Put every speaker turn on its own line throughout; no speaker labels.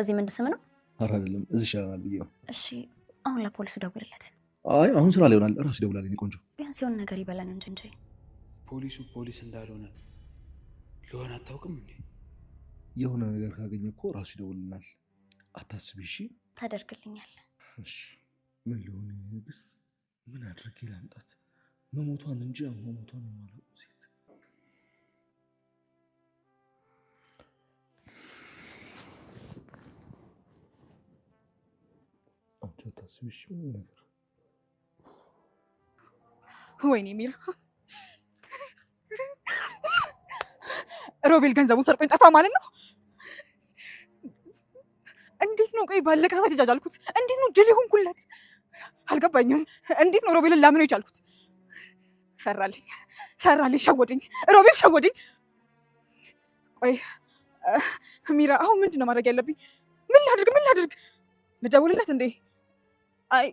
እዚህ ምን ስም ነው?
ኧረ አይደለም እዚህ ይሻላል ብዬ ነው።
እሺ አሁን ለፖሊሱ ደውልለት።
አይ አሁን ስራ ላይ ይሆናል፣ እራሱ ይደውላል። እኔ ቆንጆ
ቢያንስ የሆነ ነገር ይበላል እንጂ
ፖሊሱ ፖሊስ እንዳልሆነ ለሆነ አታውቅም እንዴ?
የሆነ ነገር ካገኘ እኮ ራሱ ይደውልናል። አታስቢ እሺ።
ታደርግልኛለህ?
እሺ ምን ሊሆን ንግስት? ምን አድርጌ ላምጣት? መሞቷን እንጂ መሞቷን የማላውቀው ሴት አንቺ አታስቢ እሺ። ምን ነገር
ወይኔ ሚራ ሮቤል ገንዘቡን ሰርቆኝ ጠፋ ማለት ነው። እንዴት ነው ቆይ ባለቀ ሰዓት ይጃጃልኩት? እንዴት ነው ድል ይሆንኩለት? አልገባኝም። እንዴት ነው ሮቤልን ላምነው የቻልኩት? ሰራልኝ፣ ሸወደኝ፣ ሮቤል ሸወደኝ። ቆይ ሚራ አሁን ምንድን ነው ማድረግ ያለብኝ? ምን ላድርግ? ልደውልለት እንዴ? አይ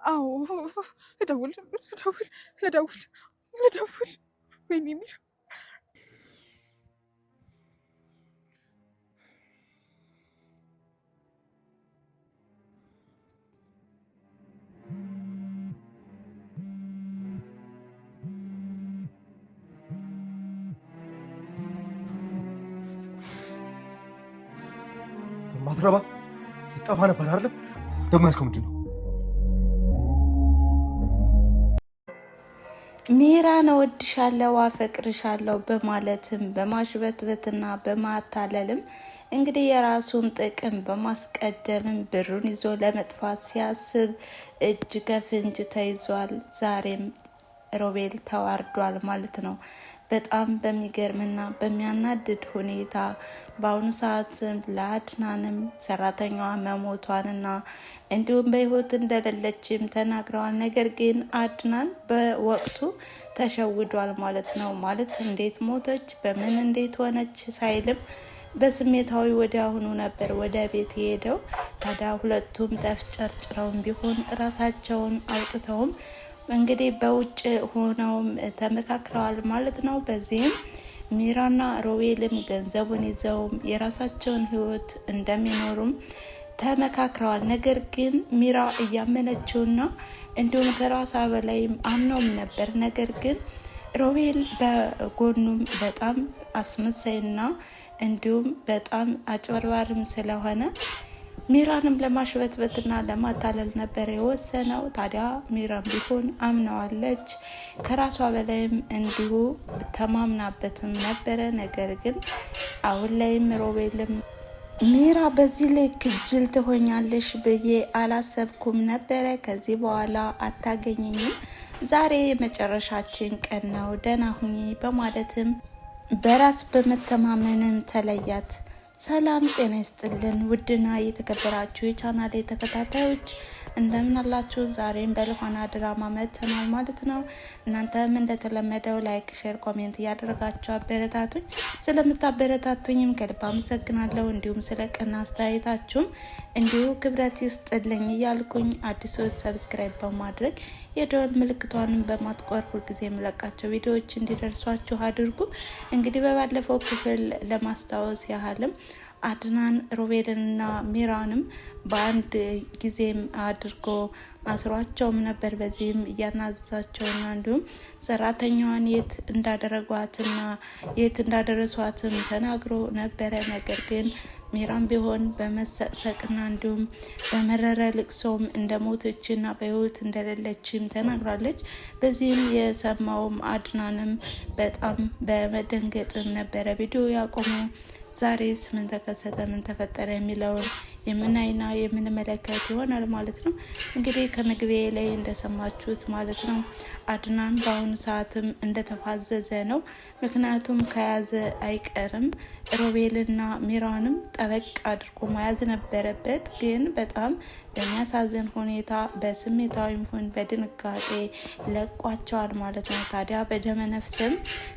አዎ ልደውል። ወይኔ ሚራ
ማትረባ ይጠፋ ነበር አይደለም? ደግሞ ያዝከው ምንድን ነው?
ሚራን እወድሻለሁ አፈቅርሻለሁ በማለትም በማሽበትበትና በማታለልም እንግዲህ የራሱን ጥቅም በማስቀደምም ብሩን ይዞ ለመጥፋት ሲያስብ እጅ ከፍንጅ ተይዟል። ዛሬም ሮቤል ተዋርዷል ማለት ነው። በጣም በሚገርምና በሚያናድድ ሁኔታ በአሁኑ ሰዓት ለአድናንም ሰራተኛዋ መሞቷንና እንዲሁም በህይወት እንደሌለችም ተናግረዋል። ነገር ግን አድናን በወቅቱ ተሸውዷል ማለት ነው። ማለት እንዴት ሞተች፣ በምን እንዴት ሆነች ሳይልም በስሜታዊ ወዲያውኑ ነበር ወደ ቤት የሄደው። ታዲያ ሁለቱም ተፍጨርጭረውም ቢሆን ራሳቸውን አውጥተውም እንግዲህ በውጭ ሆነውም ተመካክረዋል ማለት ነው። በዚህም ሚራና ሮቤልም ገንዘቡን ይዘውም የራሳቸውን ህይወት እንደሚኖሩም ተመካክረዋል። ነገር ግን ሚራ እያመነችውና እንዲሁም ከራሷ በላይም አምነውም ነበር። ነገር ግን ሮቤል በጎኑም በጣም አስመሳይና እንዲሁም በጣም አጭበርባሪም ስለሆነ ሚራንም ለማሽበትበትና ለማታለል ነበር የወሰነው። ታዲያ ሚራም ቢሆን አምነዋለች፣ ከራሷ በላይም እንዲሁ ተማምናበትም ነበረ። ነገር ግን አሁን ላይም ሮቤልም ሚራ በዚህ ልክ ጅል ትሆኛለሽ ብዬ አላሰብኩም ነበረ፣ ከዚህ በኋላ አታገኘኝም፣ ዛሬ የመጨረሻችን ቀን ነው፣ ደህና ሁኚ በማለትም በራስ በመተማመንም ተለያት። ሰላም ጤና ይስጥልን ውድና የተከበራችሁ የቻናሌ ተከታታዮች እንደምን አላችሁ? ዛሬም በልኋና ድራማ መጥተናል ማለት ነው። እናንተም እንደተለመደው ላይክ፣ ሼር፣ ኮሜንት እያደረጋችሁ አበረታቱኝ። ስለምታበረታቱኝም ከልብ አመሰግናለሁ። እንዲሁም ስለ ቀና አስተያየታችሁም እንዲሁ ክብረት ይስጥልኝ እያልኩኝ አዲሶች ሰብስክራይብ በማድረግ የደወል ምልክቷንም በማጥቆር ሁልጊዜ የምለቃቸው ቪዲዮዎች እንዲደርሷችሁ አድርጉ። እንግዲህ በባለፈው ክፍል ለማስታወስ ያህልም አድናን ሮቤልንና ሚራንም በአንድ ጊዜም አድርጎ አስሯቸውም ነበር። በዚህም እያናዘዛቸውና እንዲሁም ሰራተኛዋን የት እንዳደረጓትና የት እንዳደረሷትም ተናግሮ ነበረ። ነገር ግን ሚራም ቢሆን በመሰቅሰቅና እንዲሁም በመረረ ልቅሶም እንደሞተችና በህይወት እንደሌለችም ተናግራለች። በዚህም የሰማውም አድናንም በጣም በመደንገጥም ነበረ ቪዲዮ ያቆመው። ዛሬስ ምን ተከሰተ፣ ምን ተፈጠረ የሚለውን የምናይና የምንመለከት ይሆናል ማለት ነው። እንግዲህ ከመግቢያ ላይ እንደሰማችሁት ማለት ነው አድናን በአሁኑ ሰዓትም እንደተፋዘዘ ነው። ምክንያቱም ከያዘ አይቀርም ሮቤልና ሚራንም ጠበቅ አድርጎ መያዝ ነበረበት። ግን በጣም በሚያሳዝን ሁኔታ በስሜታዊም ሆን በድንጋጤ ለቋቸዋል ማለት ነው። ታዲያ በደመ ነፍስም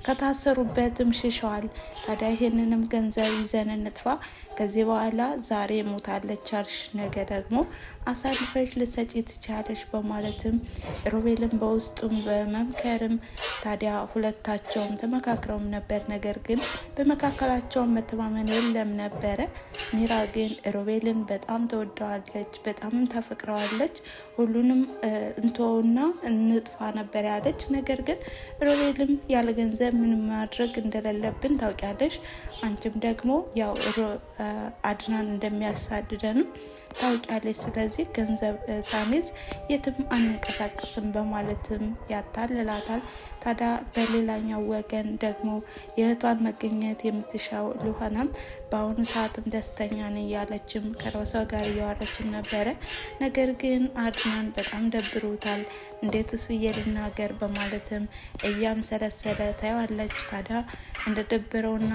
ከታሰሩበትም ሽሸዋል። ታዲያ ይህንንም ገንዘብ ይዘን እንጥፋ፣ ከዚህ በኋላ ዛሬ ሞታለች አልሽ፣ ነገ ደግሞ አሳልፈሽ ልሰጪ ትቻለሽ በማለትም ሮቤልን በውስጡም በመምከርም ታዲያ ሁለታቸውም ተመካክረውም ነበር። ነገር ግን በመካከላቸውም መተማመን የለም ነበረ። ሚራ ግን ሮቤልን በጣም ተወደዋለች፣ በጣም ታፈቅረዋለች። ሁሉንም እንተውና እንጥፋ ነበር ያለች። ነገር ግን ሮቤልም ያለ ገንዘብ ምን ማድረግ እንደሌለብን ታውቂያለሽ፣ አንቺም ደግሞ ያው አድናን እንደሚያሳድደንም ታውቂያለሽ። ስለዚህ ገንዘብ ሳሚዝ የትም አንንቀሳቀስም በማለትም ያታልላታል። ታዲያ በሌላኛው ወገን ደግሞ የእህቷን መገኘት የምትሻው ሉሃናም በአሁኑ ሰዓትም ደስተኛ ነኝ ያለችም ከራሷ ጋር እያወራችም ነበረ። ነገር ግን አድናን በጣም ደብሮታል። እንዴትስ ብዬ ልናገር በማለትም እያምሰለሰለ ታየዋለች። ታዲያ እንደደበረውና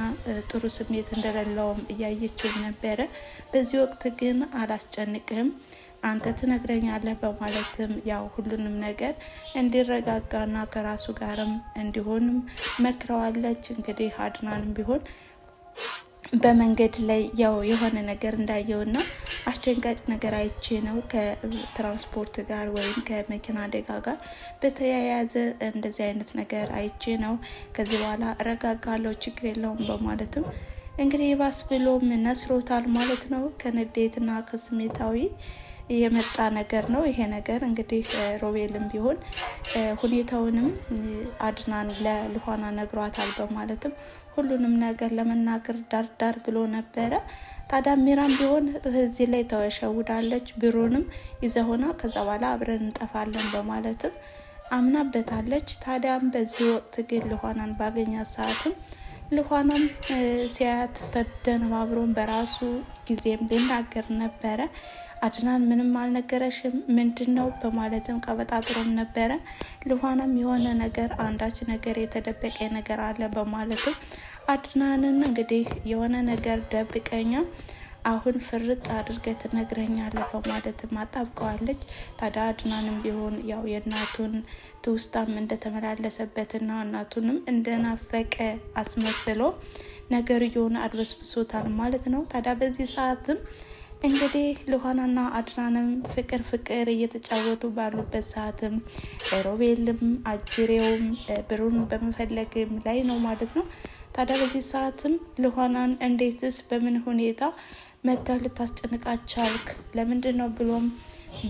ጥሩ ስሜት እንደሌለውም እያየችው ነበረ። በዚህ ወቅት ግን አላስጨንቅህም አንተ ትነግረኛለህ በማለትም ያው ሁሉንም ነገር እንዲረጋጋና ከራሱ ጋርም እንዲሆንም መክረዋለች። እንግዲህ አድናንም ቢሆን በመንገድ ላይ ያው የሆነ ነገር እንዳየውና አስደንጋጭ ነገር አይቼ ነው ከትራንስፖርት ጋር ወይም ከመኪና አደጋ ጋር በተያያዘ እንደዚህ አይነት ነገር አይቼ ነው። ከዚህ በኋላ እረጋጋለሁ፣ ችግር የለውም በማለትም እንግዲህ ባስ ብሎም ነስሮታል ማለት ነው። ከንዴትና ከስሜታዊ የመጣ ነገር ነው ይሄ ነገር። እንግዲህ ሮቤልም ቢሆን ሁኔታውንም አድናን ለሉሃና ነግሯታል በማለትም ሁሉንም ነገር ለመናገር ዳር ብሎ ነበረ። ታዲያ ሚራም ቢሆን እዚህ ላይ ተወሸውዳለች። ብሩንም ይዘሆና ከዛ በኋላ አብረን እንጠፋለን በማለትም አምናበታለች። ታዲያም በዚህ ወቅት ግን ሉሃናን ባገኛት ሰዓትም ሉሃናም ሲያያት ተደነባብሮን በራሱ ጊዜም ሊናገር ነበረ። አድናን ምንም አልነገረሽም ምንድን ነው በማለትም ቀበጣጥሮም ነበረ። ሉሃናም የሆነ ነገር አንዳች ነገር የተደበቀ ነገር አለ በማለትም አድናንን እንግዲህ የሆነ ነገር ደብቀኛ አሁን ፍርጥ አድርገህ ትነግረኛለህ በማለትም አጣብቀዋለች። ታዲያ አድናንም ቢሆን ያው የእናቱን ትውስታም እንደተመላለሰበትና እናቱንም እንደናፈቀ አስመስሎ ነገርየውን አድበስብሶታል ማለት ነው። ታዲያ በዚህ ሰዓትም እንግዲህ ሉሃናና አድናንም ፍቅር እየተጫወቱ ባሉበት ሰዓትም ሮቤልም አጅሬውም ብሩን በመፈለግም ላይ ነው ማለት ነው። ታዲያ በዚህ ሰዓትም ሉሃናን እንዴትስ በምን ሁኔታ መታ ልታስጨንቃቻልክ ለምንድን ነው ብሎም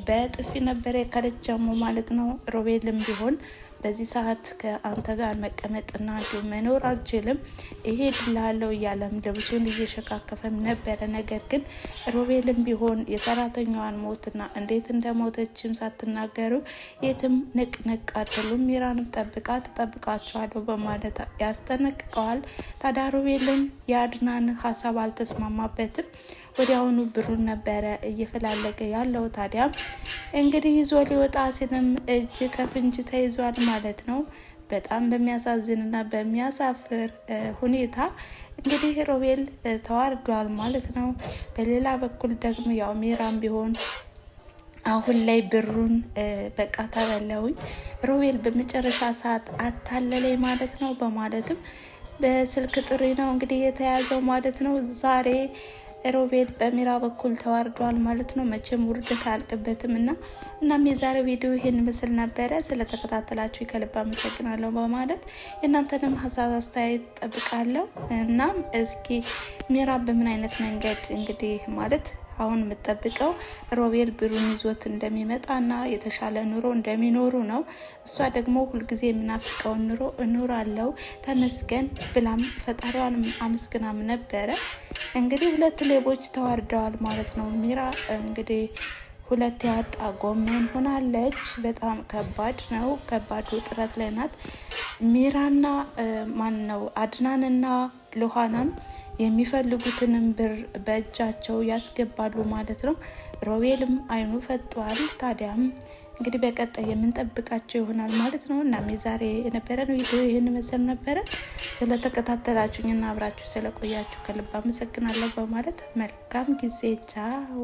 በጥፊ ነበረ ከለጃሙ ማለት ነው። ሮቤልም ቢሆን በዚህ ሰዓት ከአንተ ጋር መቀመጥና እንዲሁም መኖር አልችልም እሄድልሃለሁ እያለም ልብሱን እየሸካከፈም ነበረ። ነገር ግን ሮቤልም ቢሆን የሰራተኛዋን ሞትና እንዴት እንደሞተችም ሳትናገሩ የትም ንቅንቅ አትሉም፣ ሚራንም ትጠብቃቸዋለሁ በማለት ያስጠነቅቀዋል። ታዲያ ሮቤልም የአድናን ሀሳብ አልተስማማበትም። ወዲያውኑ ብሩን ነበረ እየፈላለገ ያለው። ታዲያ እንግዲህ ይዞ ሊወጣ ሲልም እጅ ከፍንጅ ተይዟል ማለት ነው። በጣም በሚያሳዝንና በሚያሳፍር ሁኔታ እንግዲህ ሮቤል ተዋርዷል ማለት ነው። በሌላ በኩል ደግሞ ያው ሚራም ቢሆን አሁን ላይ ብሩን በቃ ተበላውኝ ሮቤል በመጨረሻ ሰዓት አታለለኝ ማለት ነው በማለትም በስልክ ጥሪ ነው እንግዲህ የተያዘው ማለት ነው። ዛሬ ሮቤል በሚራ በኩል ተዋርዷል ማለት ነው። መቼም ውርደት አያልቅበትም እና እናም የዛሬው ቪዲዮ ይሄን ምስል ነበረ። ስለተከታተላችሁ ከልብ አመሰግናለሁ በማለት የእናንተንም ሀሳብ አስተያየት ጠብቃለሁ። እናም እስኪ ሚራ በምን አይነት መንገድ እንግዲህ ማለት አሁን የምጠብቀው ሮቤል ብሩን ይዞት እንደሚመጣና የተሻለ ኑሮ እንደሚኖሩ ነው። እሷ ደግሞ ሁልጊዜ የምናፍቀውን ኑሮ እኖራለሁ ተመስገን ብላም ፈጣሪዋን አመስግናም ነበረ። እንግዲህ ሁለት ሌቦች ተዋርደዋል ማለት ነው። ሚራ እንግዲህ ሁለት ያጣ ጎመን ሆናለች። በጣም ከባድ ነው። ከባድ ውጥረት ላይ ናት ሚራና ማን ነው አድናንና ሉሃናም የሚፈልጉትንም ብር በእጃቸው ያስገባሉ ማለት ነው። ሮቤልም አይኑ ፈጧል። ታዲያም እንግዲህ በቀጣይ የምንጠብቃቸው ይሆናል ማለት ነው። እናም የዛሬ የነበረን ቪዲዮ ይህን መሰል ነበረ። ስለተከታተላችሁኝና አብራችሁ ስለቆያችሁ ከልብ አመሰግናለሁ በማለት መልካም ጊዜ ቻው።